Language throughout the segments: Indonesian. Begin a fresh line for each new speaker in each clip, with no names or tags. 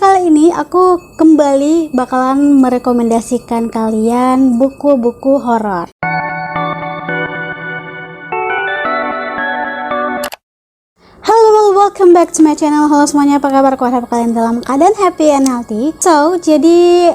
kali ini aku kembali bakalan merekomendasikan kalian buku-buku horor. Halo, welcome back to my channel. Halo semuanya, apa kabar? Aku harap kalian dalam keadaan happy and healthy. So, jadi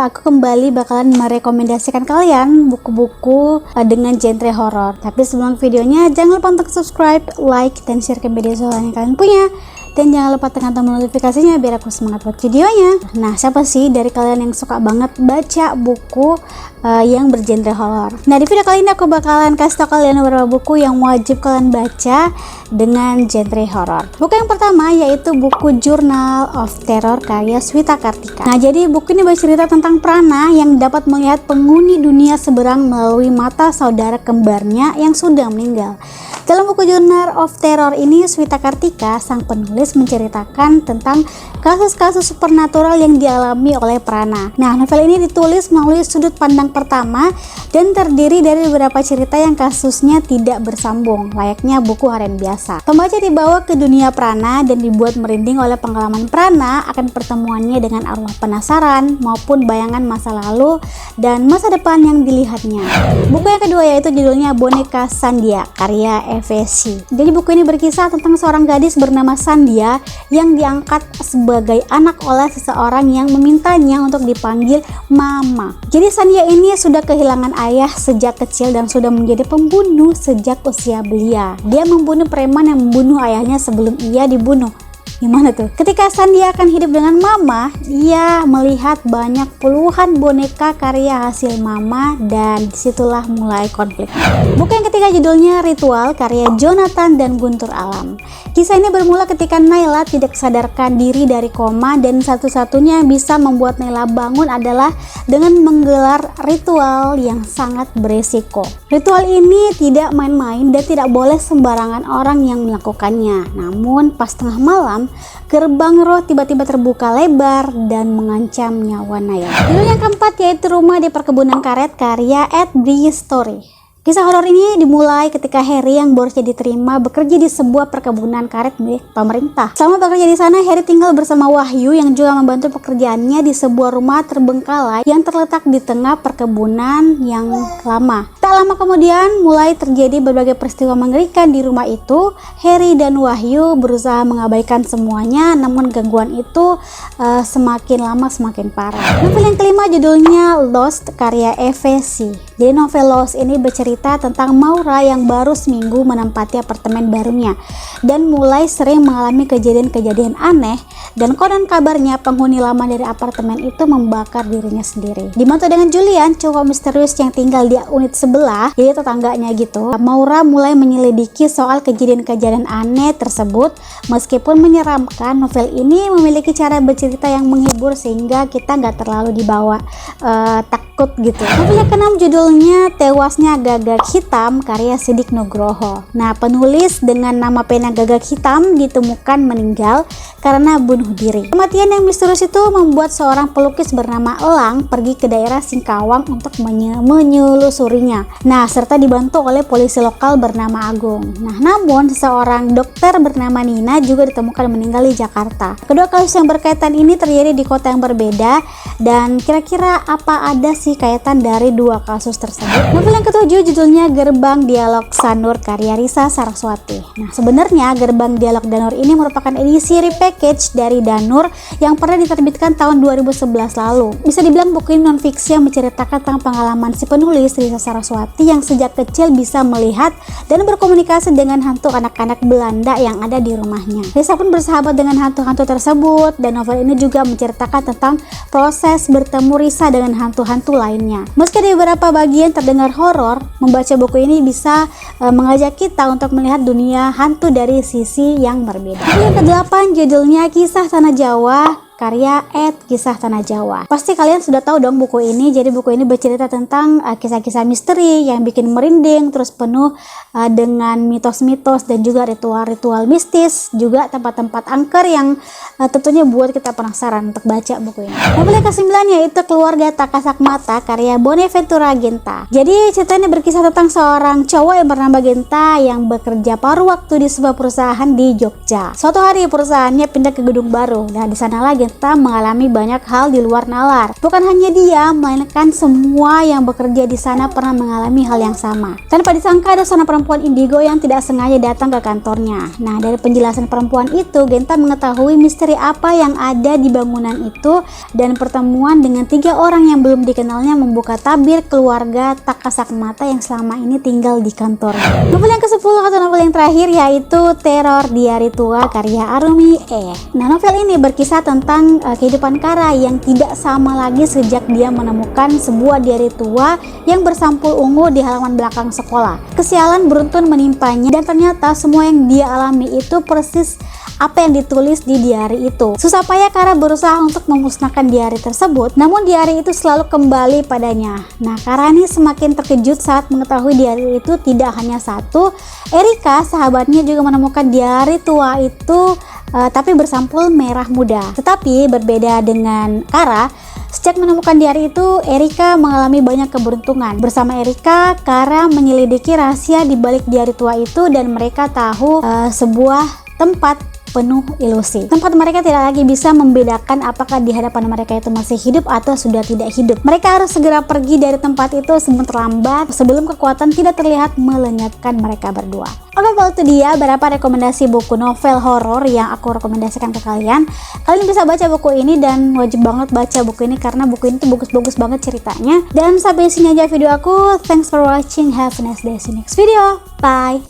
aku kembali bakalan merekomendasikan kalian buku-buku dengan genre horor. Tapi sebelum videonya, jangan lupa untuk subscribe, like, dan share ke media sosial yang kalian punya. Dan jangan lupa tekan tombol notifikasinya biar aku semangat buat videonya. Nah, siapa sih dari kalian yang suka banget baca buku yang bergenre horor? Nah, di video kali ini aku bakalan kasih tau kalian beberapa buku yang wajib kalian baca dengan genre horor. Buku yang pertama yaitu buku Journal of Terror karya Swita Kartika. Nah, jadi buku ini bercerita tentang Prana yang dapat melihat penghuni dunia seberang melalui mata saudara kembarnya yang sudah meninggal. Dalam buku Journal of Terror ini, Swita Kartika, sang penulis, menceritakan tentang kasus-kasus supernatural yang dialami oleh Prana. Nah, novel ini ditulis melalui sudut pandang pertama dan terdiri dari beberapa cerita yang kasusnya tidak bersambung, layaknya buku harian biasa. Pembaca dibawa ke dunia Prana dan dibuat merinding oleh pengalaman Prana akan pertemuannya dengan arwah penasaran maupun bayangan masa lalu dan masa depan yang dilihatnya. Buku yang kedua yaitu judulnya Boneka Sandia karya Evesi. Jadi buku ini berkisah tentang seorang gadis bernama Sandia yang diangkat sebagai anak oleh seseorang yang memintanya untuk dipanggil Mama. Jadi Sandia ini sudah kehilangan ayah sejak kecil dan sudah menjadi pembunuh sejak usia belia. Dia membunuh preman yang membunuh ayahnya sebelum ia dibunuh. Gimana tuh? Ketika Sandia akan hidup dengan Mama, dia melihat banyak puluhan boneka karya hasil Mama dan disitulah mulai konflik. Buku yang ketiga judulnya Ritual karya Jonathan dan Guntur Alam. Kisah ini bermula ketika Naila tidak sadarkan diri dari koma dan satu-satunya yang bisa membuat Naila bangun adalah dengan menggelar ritual yang sangat beresiko. Ritual ini tidak main-main dan tidak boleh sembarangan orang yang melakukannya. Namun pas tengah malam, gerbang roh tiba-tiba terbuka lebar dan mengancam nyawa Naila. Judul yang keempat yaitu Rumah di Perkebunan Karet karya Ed Bryce Story. Kisah horor ini dimulai ketika Harry yang baru saja diterima bekerja di sebuah perkebunan karet milik pemerintah. Selama bekerja di sana, Harry tinggal bersama Wahyu yang juga membantu pekerjaannya di sebuah rumah terbengkalai yang terletak di tengah perkebunan yang lama. Tak lama kemudian, mulai terjadi berbagai peristiwa mengerikan di rumah itu. Harry dan Wahyu berusaha mengabaikan semuanya, namun gangguan itu semakin lama semakin parah. Novel yang kelima judulnya Lost karya Evesi. Jadi novel Lost ini bercerita tentang Maura yang baru seminggu menempati apartemen barunya dan mulai sering mengalami kejadian-kejadian aneh, dan konon kabarnya penghuni lama dari apartemen itu membakar dirinya sendiri. Dibantu dengan Julian, cowok misterius yang tinggal di unit sebelah, jadi tetangganya gitu, Maura mulai menyelidiki soal kejadian-kejadian aneh tersebut. Meskipun menyeramkan, novel ini memiliki cara bercerita yang menghibur sehingga kita nggak terlalu dibawa takut gitu. Novel yang keenam judulnya Tewasnya Gagak Hitam karya Sidik Nugroho. Nah, penulis dengan nama pena Gagak Hitam ditemukan meninggal karena bunuh diri. Kematian yang misterius itu membuat seorang pelukis bernama Elang pergi ke daerah Singkawang untuk menyelusurinya. Nah, serta dibantu oleh polisi lokal bernama Agung. Nah, namun seorang dokter bernama Nina juga ditemukan meninggal di Jakarta. Kedua kasus yang berkaitan ini terjadi di kota yang berbeda, dan kira-kira apa ada sih kaitan dari dua kasus tersebut? Novel yang ketujuh judulnya Gerbang Dialog Sanur karya Risa Saraswati. Nah, sebenarnya Gerbang Dialog Danur ini merupakan edisi repackage dari Danur yang pernah diterbitkan tahun 2011 lalu. Bisa dibilang buku ini non-fiksi yang menceritakan tentang pengalaman si penulis Risa Saraswati yang sejak kecil bisa melihat dan berkomunikasi dengan hantu anak-anak Belanda yang ada di rumahnya. Risa pun bersahabat dengan hantu-hantu tersebut, dan novel ini juga menceritakan tentang proses bertemu Risa dengan hantu-hantu lainnya. Meski di beberapa bagian terdengar horor, membaca buku ini bisa mengajak kita untuk melihat dunia hantu dari sisi yang berbeda. Yang kedelapan judulnya Kisah Tanah Jawa karya Kisah Tanah Jawa. Pasti kalian sudah tahu dong buku ini. Jadi buku ini bercerita tentang kisah-kisah misteri yang bikin merinding, terus penuh dengan mitos-mitos dan juga ritual-ritual mistis, juga tempat-tempat angker yang tentunya buat kita penasaran untuk baca buku ini. Novel yang ke-9 yaitu Keluarga Tak Kasat Mata karya Bonaventura Genta. Jadi cerita ini berkisah tentang seorang cowok yang bernama Genta yang bekerja paruh waktu di sebuah perusahaan di Jogja. Suatu hari perusahaannya pindah ke gedung baru. Nah, di sanalah Genta Genta mengalami banyak hal di luar nalar. Bukan hanya dia, melainkan semua yang bekerja di sana pernah mengalami hal yang sama. Tanpa disangka ada seorang perempuan indigo yang tidak sengaja datang ke kantornya. Nah, dari penjelasan perempuan itu, Genta mengetahui misteri apa yang ada di bangunan itu, dan pertemuan dengan 3 orang yang belum dikenalnya membuka tabir keluarga tak kasat mata yang selama ini tinggal di kantor. Novel yang ke-10 atau novel yang terakhir yaitu Teror di Hari Tua karya Arumi E. Nah, novel ini berkisah tentang kehidupan Kara yang tidak sama lagi sejak dia menemukan sebuah diari tua yang bersampul ungu di halaman belakang sekolah. Kesialan beruntun menimpanya dan ternyata semua yang dia alami itu persis apa yang ditulis di diari itu. Susah payah Kara berusaha untuk memusnahkan diari tersebut, namun diari itu selalu kembali padanya. Nah, Kara ini semakin terkejut saat mengetahui diari itu tidak hanya satu. Erika, sahabatnya, juga menemukan diari tua itu tapi bersampul merah muda. Tetapi berbeda dengan Kara, sejak menemukan diari itu, Erika mengalami banyak keberuntungan. Bersama Erika, Kara menyelidiki rahasia di balik diari tua itu dan mereka tahu sebuah tempat penuh ilusi. Tempat mereka tidak lagi bisa membedakan apakah di hadapan mereka itu masih hidup atau sudah tidak hidup. Mereka harus segera pergi dari tempat itu sebelum terlambat, sebelum kekuatan tidak terlihat melenyapkan mereka berdua. Oke, kalau itu dia beberapa rekomendasi buku novel horor yang aku rekomendasikan ke kalian. Kalian bisa baca buku ini dan wajib banget baca buku ini karena buku ini tuh bagus-bagus banget ceritanya. Dan sampai sini aja video aku. Thanks for watching. Have a nice day. See you next video. Bye.